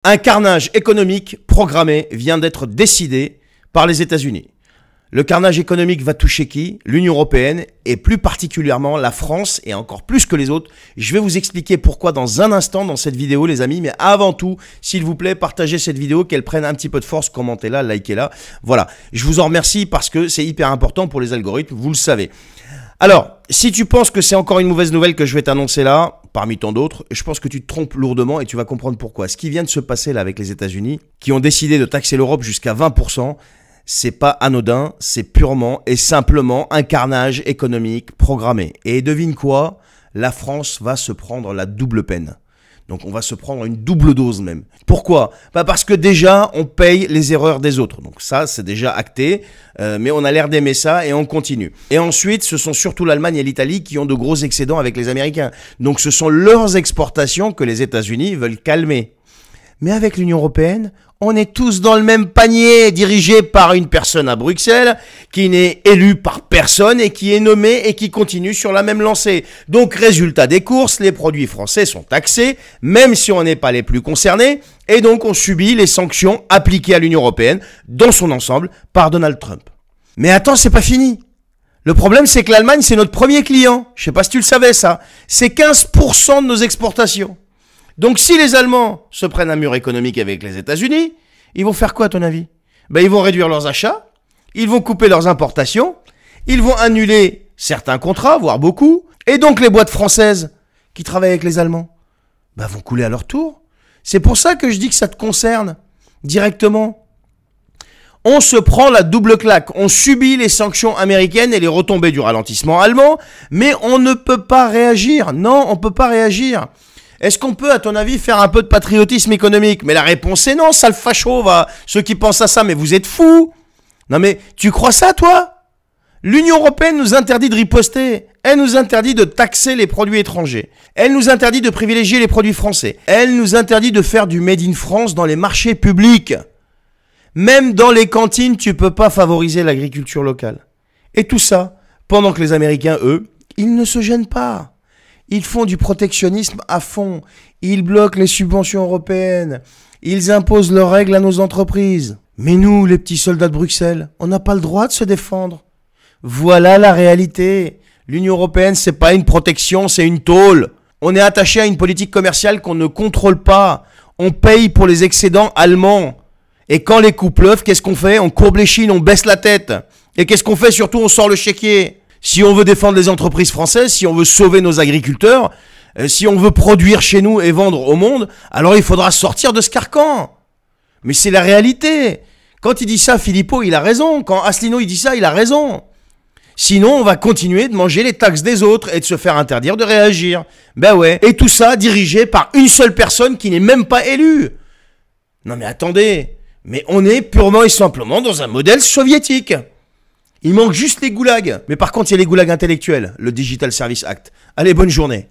Un carnage économique programmé vient d'être décidé par les États-Unis. Le carnage économique va toucher qui? L'Union européenne et plus particulièrement la France et encore plus que les autres. Je vais vous expliquer pourquoi dans un instant dans cette vidéo les amis. Mais avant tout, s'il vous plaît, partagez cette vidéo, qu'elle prenne un petit peu de force, commentez-la, likez-la. Voilà, je vous en remercie parce que c'est hyper important pour les algorithmes, vous le savez. Alors, si tu penses que c'est encore une mauvaise nouvelle que je vais t'annoncer là, parmi tant d'autres, je pense que tu te trompes lourdement et tu vas comprendre pourquoi. Ce qui vient de se passer là avec les États-Unis, qui ont décidé de taxer l'Europe jusqu'à 20%, c'est pas anodin, c'est purement et simplement un carnage économique programmé. Et devine quoi? La France va se prendre la double peine. Donc on va se prendre une double dose même. Pourquoi? Parce que déjà on paye les erreurs des autres. Donc ça c'est déjà acté, mais on a l'air d'aimer ça et on continue. Et ensuite ce sont surtout l'Allemagne et l'Italie qui ont de gros excédents avec les Américains. Donc ce sont leurs exportations que les États-Unis veulent calmer. Mais avec l'Union européenne, on est tous dans le même panier, dirigé par une personne à Bruxelles, qui n'est élue par personne et qui est nommée et qui continue sur la même lancée. Donc, résultat des courses, les produits français sont taxés, même si on n'est pas les plus concernés, et donc on subit les sanctions appliquées à l'Union européenne, dans son ensemble, par Donald Trump. Mais attends, c'est pas fini. Le problème, c'est que l'Allemagne, c'est notre premier client. Je sais pas si tu le savais, ça. C'est 15% de nos exportations. Donc si les Allemands se prennent un mur économique avec les États-Unis, ils vont faire quoi à ton avis? Ils vont réduire leurs achats, ils vont couper leurs importations, ils vont annuler certains contrats, voire beaucoup, et donc les boîtes françaises qui travaillent avec les Allemands vont couler à leur tour. C'est pour ça que je dis que ça te concerne directement. On se prend la double claque, on subit les sanctions américaines et les retombées du ralentissement allemand, mais on ne peut pas réagir. Non, on ne peut pas réagir. Est-ce qu'on peut, à ton avis, faire un peu de patriotisme économique? Mais la réponse est non, sale facho, va. Ceux qui pensent à ça, mais vous êtes fous. Non mais, tu crois ça, toi? L'Union européenne nous interdit de riposter. Elle nous interdit de taxer les produits étrangers. Elle nous interdit de privilégier les produits français. Elle nous interdit de faire du Made in France dans les marchés publics. Même dans les cantines, tu peux pas favoriser l'agriculture locale. Et tout ça, pendant que les Américains, eux, ils ne se gênent pas. Ils font du protectionnisme à fond. Ils bloquent les subventions européennes. Ils imposent leurs règles à nos entreprises. Mais nous, les petits soldats de Bruxelles, on n'a pas le droit de se défendre. Voilà la réalité. L'Union européenne, c'est pas une protection, c'est une tôle. On est attaché à une politique commerciale qu'on ne contrôle pas. On paye pour les excédents allemands. Et quand les coups pleuvent, qu'est-ce qu'on fait? On courbe les chines, on baisse la tête. Et qu'est-ce qu'on fait? Surtout, on sort le chéquier. Si on veut défendre les entreprises françaises, si on veut sauver nos agriculteurs, si on veut produire chez nous et vendre au monde, alors il faudra sortir de ce carcan. Mais c'est la réalité. Quand il dit ça, Philippot, il a raison. Quand Asselineau, il dit ça, il a raison. Sinon, on va continuer de manger les taxes des autres et de se faire interdire de réagir. Ben ouais. Et tout ça dirigé par une seule personne qui n'est même pas élue. Non mais attendez. Mais on est purement et simplement dans un modèle soviétique. Il manque juste les goulags. Mais par contre, il y a les goulags intellectuels, le Digital Service Act. Allez, bonne journée.